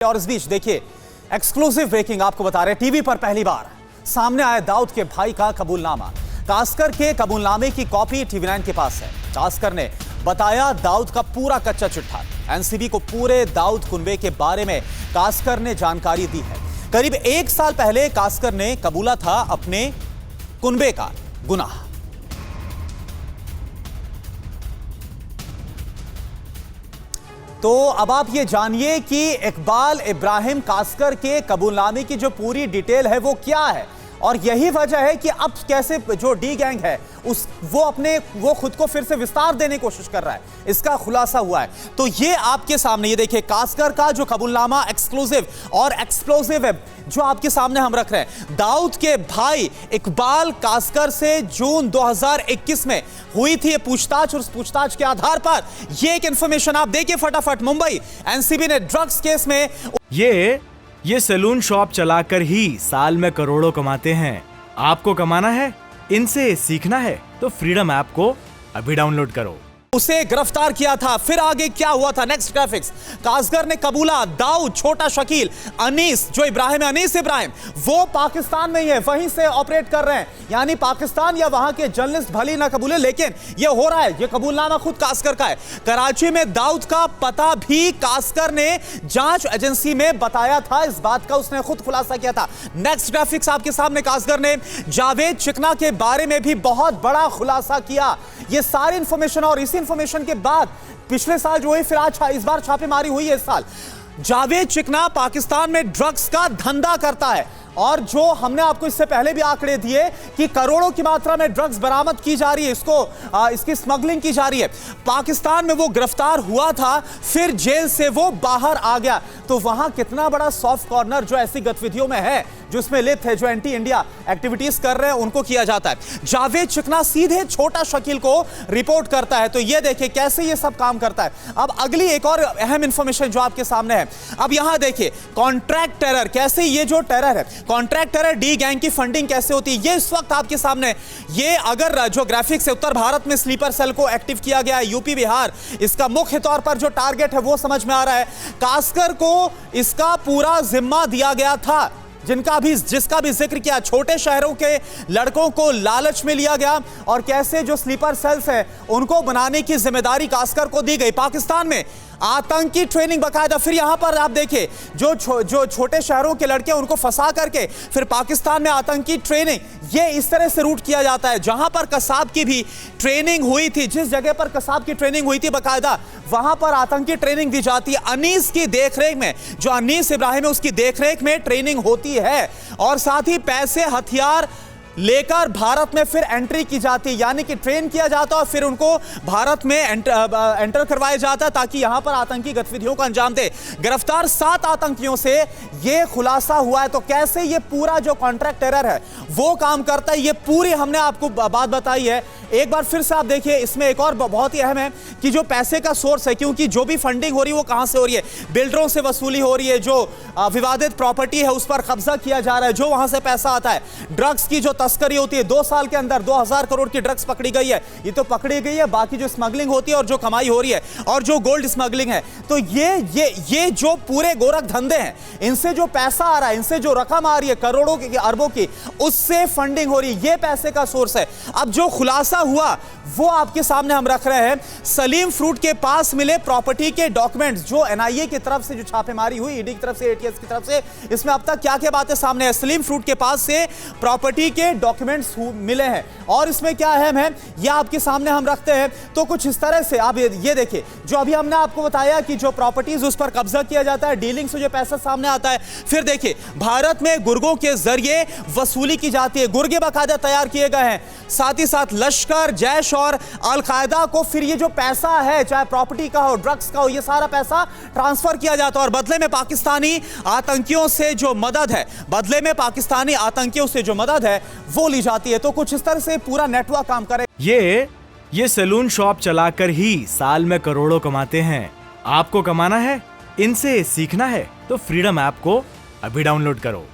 और इस बीच देखिए एक्सक्लूसिव ब्रेकिंग आपको बता रहे हैं। टीवी पर पहली बार सामने आया दाऊद के भाई का कबूलनामा। कास्कर के कबूलनामे की कॉपी टीवी9 के पास है। कास्कर ने बताया दाऊद का पूरा कच्चा चिट्ठा। एनसीबी को पूरे दाऊद कुनबे के बारे में कास्कर ने जानकारी दी है। करीब 1 साल पहले कास्कर ने कबूला था अपने कुनबे का गुनाह। तो अब आप ये जानिए कि इकबाल इब्राहिम कास्कर के कबूलनामे की जो पूरी डिटेल है वो क्या है, और यही वजह है कि अब कैसे जो डी गैंग है वो खुद को फिर से विस्तार देने की कोशिश कर रहा है। इसका खुलासा हुआ है। तो ये आपके सामने ये देखिए कास्कर का जो कबूलनामा एक्सक्लूसिव और एक्सप्लोसिव है जो आपके सामने हम रख रहे हैं। दाऊद के भाई इकबाल कास्कर से जून 2021 में हुई थी पूछताछ, और उस पूछताछ के आधार पर ये एक इंफॉर्मेशन आप देखिए फटाफट। मुंबई एनसीबी ने ड्रग्स केस में ये सैलून शॉप चलाकर ही साल में करोड़ों कमाते हैं। आपको कमाना है, इनसे सीखना है तो फ्रीडम ऐप को अभी डाउनलोड करो। उसे गिरफ्तार किया था। फिर आगे क्या हुआ था, नेक्स्ट ग्राफिक्स। कास्कर ने कबूला दाऊद, छोटा शकील, अनीस जो इब्राहिम है, अनीस इब्राहिम वो पाकिस्तान में ही है, वहीं से ऑपरेट कर रहे हैं। यानी पाकिस्तान या वहां के जर्नलिस्ट भली ना कबूले, लेकिन ये हो रहा है। ये कबूलनामा खुद कास्कर का है। कराची में दाऊद का पता भी कास्कर ने जांच एजेंसी में बताया था। इस बात का उसने खुद खुलासा किया था। नेक्स्ट ग्राफिक्स आपके सामने। कास्कर ने जावेद चिकना के बारे में भी बहुत बड़ा खुलासा किया। ये सारी इंफॉर्मेशन और इसी इंफॉर्मेशन के बाद पिछले साल जो है, फिर आज इस बार छापेमारी हुई है। इस साल जावेद चिकना पाकिस्तान में ड्रग्स का धंधा करता है, और जो हमने आपको इससे पहले भी आंकड़े दिए कि करोड़ों की मात्रा में ड्रग्स बरामद की जा रही है, इसकी स्मगलिंग की जा रही है। पाकिस्तान में वो गिरफ्तार हुआ था, फिर जेल से वो बाहर आ गया। तो वहां कितना बड़ा सॉफ्ट कॉर्नर जो ऐसी गतिविधियों में है, जो इसमें लिप्त है, जो एंटी इंडिया एक्टिविटीज कर रहे हैं, उनको किया जाता है। जावेद चिकना सीधे छोटा शकील को रिपोर्ट करता है। तो ये देखिए कैसे ये सब काम करता है। अब अगली एक और अहम इंफॉर्मेशन जो आपके सामने है। अब यहां देखिए कॉन्ट्रैक्ट टेरर, कैसे ये जो टेरर है, कॉन्ट्रैक्ट टेरर डी गैंग की फंडिंग कैसे होती है, ये इस वक्त आपके सामने। ये अगर जो ग्राफिक्स है, उत्तर भारत में स्लीपर सेल को एक्टिव किया गया है, यूपी बिहार इसका मुख्य तौर पर जो टारगेट है वो समझ में आ रहा है। कास्कर को इसका पूरा जिम्मा दिया गया था, जिसका भी जिक्र किया। छोटे शहरों के लड़कों को लालच में लिया गया, और कैसे जो स्लीपर सेल्स हैं उनको बनाने की जिम्मेदारी कास्कर को दी गई। पाकिस्तान में आतंकी ट्रेनिंग बकायदा। फिर यहां पर आप देखिए जो छोटे शहरों के लड़के उनको फंसा करके फिर पाकिस्तान में आतंकी ट्रेनिंग, ये इस तरह से रूट किया जाता है। जहां पर कसाब की भी ट्रेनिंग हुई थी, जिस जगह पर कसाब की ट्रेनिंग हुई थी बकायदा, वहां पर आतंकी ट्रेनिंग दी जाती है। अनीस की देखरेख में, जो अनीस इब्राहिम है उसकी देखरेख में ट्रेनिंग होती है, और साथ ही पैसे हथियार लेकर भारत में फिर एंट्री की जाती है। यानी कि ट्रेन किया जाता और फिर उनको भारत में एंटर करवाया जाता ताकि यहां पर आतंकी गतिविधियों को अंजाम दे। गिरफ्तार 7 आतंकियों से यह खुलासा हुआ है। तो कैसे ये पूरा जो कॉन्ट्रैक्ट टेरर है वो काम करता है, ये पूरी हमने आपको बात बताई है। एक बार फिर से आप देखिए, इसमें एक और बहुत ही अहम है कि जो पैसे का सोर्स है, क्योंकि जो भी फंडिंग हो रही है वो कहां से हो रही है, बिल्डरों से वसूली हो रही है, जो विवादित प्रॉपर्टी है उस पर कब्जा किया जा रहा है, जो वहां से पैसा आता है। ड्रग्स की जो तस्करी होती है, 2 साल के अंदर 2000 करोड़ की ड्रग्स पकड़ी गई है। ये तो पकड़ी गई है, बाकी जो स्मगलिंग होती है और जो कमाई हो रही है, और जो गोल्ड स्मगलिंग है, तो ये जो पूरे गोरख धंधे हैं, इनसे जो पैसा आ रहा है, इनसे जो रकम आ रही है करोड़ों की, अरबों की, उससे फंडिंग हो रही है। ये पैसे का सोर्स है। अब जो खुलासा हुआ वो आपके सामने हम रख रहे हैं। सलीम फ्रूट के पास मिले प्रॉपर्टी के डॉक्यूमेंट्स, जो एनआईए की तरफ से जो छापेमारी हुई, ईडी की तरफ से, एटीएस की तरफ से, इसमें अब तक क्या क्या बातें सामने है। सलीम फ्रूट के पास से प्रॉपर्टी के डॉक्यूमेंट्स मिले हैं, और इसमें क्या अहम है ये आपके सामने हम रखते हैं। तो कुछ इस तरह से आप ये देखिए, जो अभी हमने आपको बताया कि जो प्रॉपर्टीज उस पर कब्जा किया जाता है, डीलिंग से जो पैसा सामने आता है। फिर देखिए भारत में गुर्गों के जरिए वसूली की जाती है, गुर्गे बाकायदा तैयार किए गए हैं। साथ ही साथ लश्कर, जैश और अल-कायदा को फिर ये जो पैसा है, चाहे प्रॉपर्टी का हो, ड्रग्स का हो, ये सारा पैसा ट्रांसफर किया जाता है, और बदले में पाकिस्तानी आतंकियों से जो मदद है वो ली जाती है। तो कुछ इस तरह से पूरा नेटवर्क काम करे। ये सैलून शॉप चलाकर ही साल में करोड़ों कमाते हैं। आपको कमाना है, इनसे सीखना है तो फ्रीडम ऐप को अभी डाउनलोड करो।